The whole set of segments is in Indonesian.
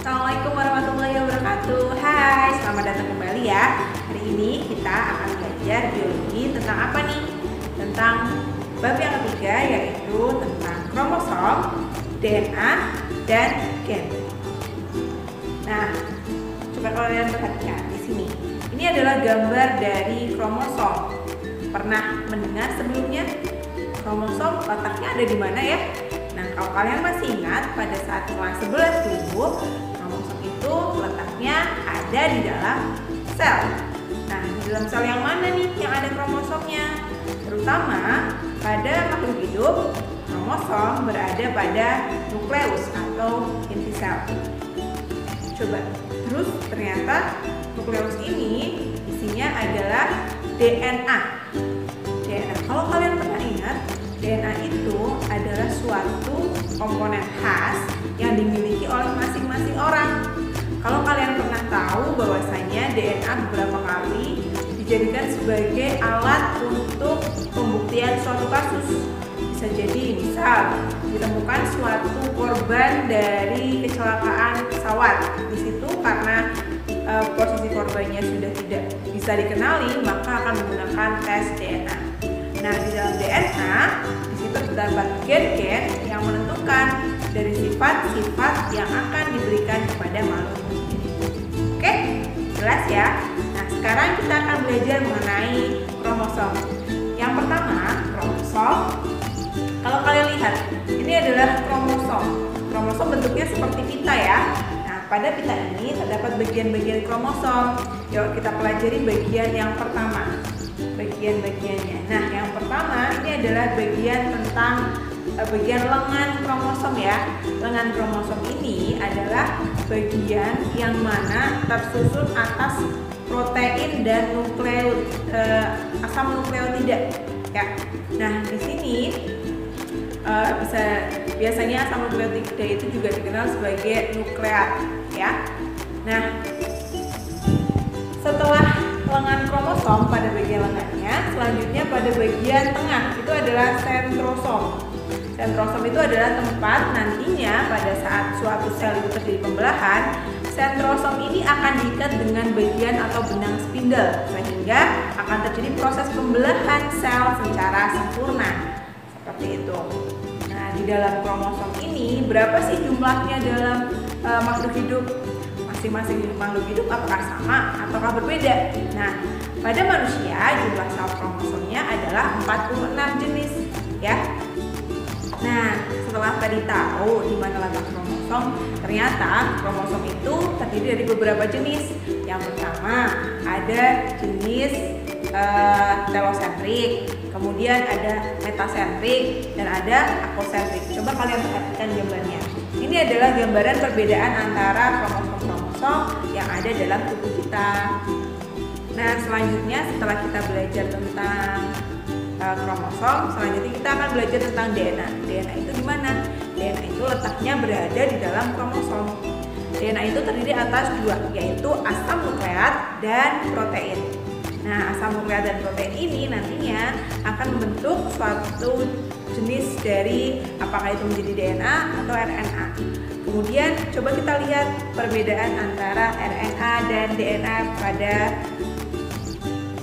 Assalamualaikum warahmatullahi wabarakatuh. Hai, selamat datang kembali ya. Hari ini kita akan belajar biologi tentang apa nih? Tentang bab yang ketiga, yaitu tentang kromosom, DNA, dan gen. Nah, coba kalian perhatikan di sini. Ini adalah gambar dari kromosom. Pernah mendengar sebelumnya? Kromosom letaknya ada di mana ya? Nah, kalau kalian masih ingat pada saat kelas 11 dulu, kromosom itu letaknya ada di dalam sel. Nah, di dalam sel yang mana nih yang ada kromosomnya? Terutama pada makhluk hidup, kromosom berada pada nukleus atau inti sel. Coba, terus ternyata nukleus ini isinya adalah DNA. Kalau kalian pernah ingat, DNA itu adalah suatu komponen khas yang dimiliki oleh masing-masing orang. Kalau kalian pernah tahu bahwasanya DNA beberapa kali dijadikan sebagai alat untuk pembuktian suatu kasus. Bisa jadi misal ditemukan suatu korban dari kecelakaan pesawat. Di situ karena posisi korbannya sudah tidak bisa dikenali, maka akan menggunakan tes DNA. Nah, di dalam DNA di situ terdapat gen-gen yang menentukan dari sifat-sifat yang akan diberikan kepada makhluk ini. Oke, jelas ya? Nah, sekarang kita akan belajar mengenai kromosom. Yang pertama, kromosom. Kalau kalian lihat, ini adalah kromosom. Kromosom bentuknya seperti pita ya. Nah, pada pita ini terdapat bagian-bagian kromosom. Yuk kita pelajari bagian yang pertama. Bagian-bagiannya. Nah, yang pertama ini adalah bagian tentang bagian lengan kromosom ya. Lengan kromosom ini adalah bagian yang mana tersusun atas protein dan asam nukleotida ya. Nah, di sini biasanya asam nukleotida itu juga dikenal sebagai nukleat ya. Nah, setelah lengan kromosom pada bagian lengannya, selanjutnya pada bagian tengah itu adalah sentrosom. Sentrosom itu adalah tempat nantinya pada saat suatu sel itu terjadi pembelahan, sentrosom ini akan diikat dengan bagian atau benang spindle sehingga akan terjadi proses pembelahan sel secara sempurna. Seperti itu. Nah, di dalam kromosom ini berapa sih jumlahnya dalam makhluk hidup? Masing-masing makhluk hidup apakah sama ataukah berbeda? Nah, pada manusia jumlah sel kromosomnya adalah 46 jenis ya. Nah, setelah tadi tahu di mana letak kromosom, ternyata kromosom itu terdiri dari beberapa jenis. Yang pertama ada jenis telosentrik, kemudian ada metasentrik, dan ada akosentrik. Coba kalian perhatikan gambarnya. Ini adalah gambaran perbedaan antara kromosom-kromosom yang ada dalam tubuh kita. Nah, selanjutnya setelah kita belajar tentang kromosom, selanjutnya kita akan belajar tentang DNA. DNA itu di mana? DNA itu letaknya berada di dalam kromosom. DNA itu terdiri atas dua, yaitu asam nukleat dan protein. Nah, asam nukleat dan protein ini nantinya akan membentuk suatu jenis dari apakah itu menjadi DNA atau RNA. Kemudian coba kita lihat perbedaan antara RNA dan DNA pada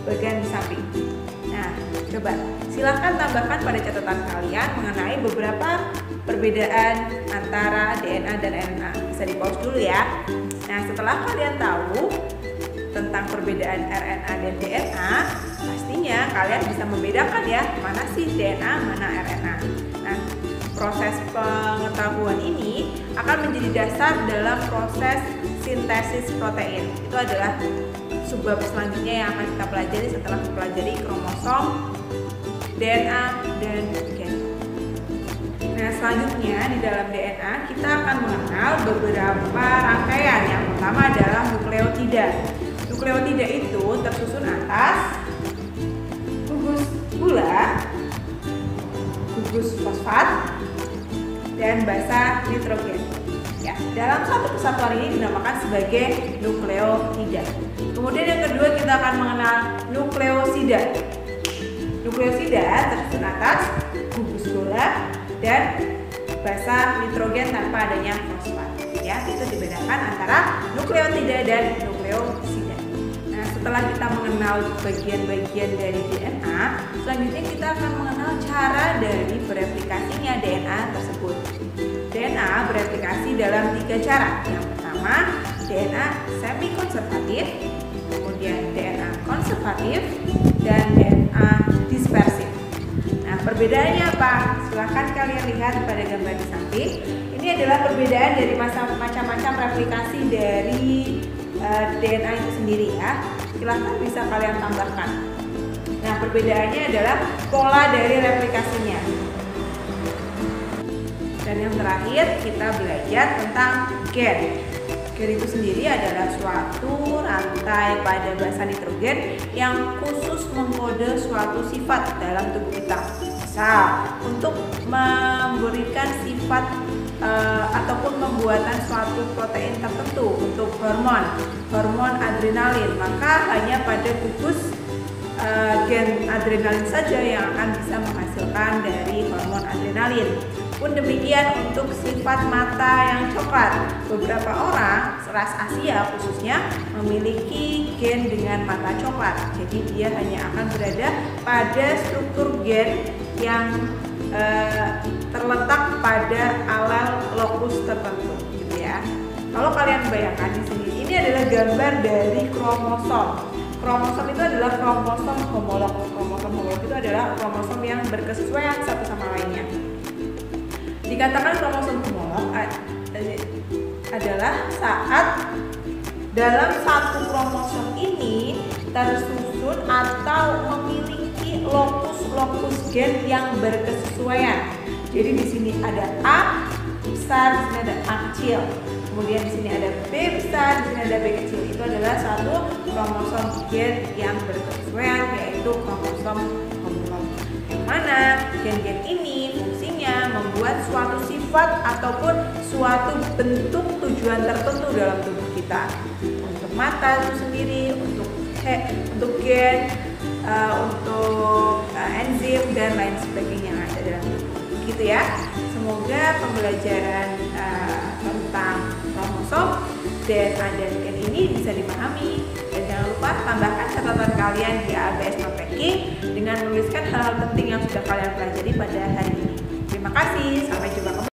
bagian di samping. Nah, coba silahkan tambahkan pada catatan kalian mengenai beberapa perbedaan antara DNA dan RNA. Bisa di-pause dulu ya. Nah, setelah kalian tahu tentang perbedaan RNA dan DNA, pastinya kalian bisa membedakan ya mana sih DNA, mana RNA. Nah, proses pengetahuan ini akan menjadi dasar dalam proses sintesis protein. Itu adalah subbab selanjutnya yang akan kita pelajari setelah mempelajari kromosom, DNA, dan gen. Nah, selanjutnya di dalam DNA kita akan mengenal beberapa rangkaian. Yang pertama adalah nukleotida. Nukleotida itu tersusun atas gugus gula, gugus fosfat, dan basa nitrogen. Ya, dalam satu kesatuan ini dinamakan sebagai nukleotida. Kemudian yang kedua kita akan mengenal nukleosida. Nukleosida tersusun atas gugus gula dan basa nitrogen tanpa adanya fosfat. ya. Itu dibedakan antara nukleotida dan nukleosida. Nah, setelah kita mengenal bagian-bagian dari DNA, selanjutnya kita akan mengenal cara dari bereplikasinya DNA tersebut. DNA bereplikasi dalam 3 cara. Yang pertama, DNA semi-konservatif, kemudian DNA konservatif, dan DNA dispersif. Nah, perbedaannya apa? Silahkan kalian lihat pada gambar di samping. Ini adalah perbedaan dari macam-macam replikasi dari DNA itu sendiri ya. Silahkan bisa kalian tambahkan. Nah, perbedaannya adalah pola dari replikasinya. Dan yang terakhir kita belajar tentang gen. Gen itu sendiri adalah suatu rantai pada basa nitrogen yang khusus mengkode suatu sifat dalam tubuh kita. Misal, untuk memberikan sifat ataupun pembuatan suatu protein tertentu untuk hormon adrenalin, maka hanya pada gugus gen adrenalin saja yang akan bisa menghasilkan dari hormon adrenalin. Pun demikian untuk sifat mata yang coklat. Beberapa orang ras Asia khususnya memiliki gen dengan mata coklat. Jadi dia hanya akan berada pada struktur gen yang terletak pada alel lokus tertentu, gitu ya. Kalau kalian bayangkan di sini, ini adalah gambar dari kromosom. Kromosom itu adalah kromosom homolog. Kromosom homolog itu adalah kromosom yang berkesesuaian satu sama lainnya. Dikatakan kromosom homolog adalah saat dalam satu kromosom ini tersusun atau memiliki lokus gen yang berkesesuaian. Jadi di sini ada A besar, di sini ada A kecil. Kemudian di sini ada B besar, di sini ada B kecil. Itu adalah satu kromosom gen yang berkesesuaian, yaitu kromosom homolog. Yang mana gen-gen ini fungsinya membuat suatu sifat ataupun suatu bentuk tujuan tertentu dalam tubuh kita. Untuk mata itu sendiri, untuk gen, untuk enzim dan lain sebagainya yang ada dalam tubuh. Gitu ya. Semoga pembelajaran tentang kromosom, DNA dan gen ini bisa dipahami. Dan jangan lupa tambahkan catatan kalian di ABS Note Taking dengan menuliskan hal-hal penting yang sudah kalian pelajari pada hari ini. Terima kasih, sampai jumpa kembali.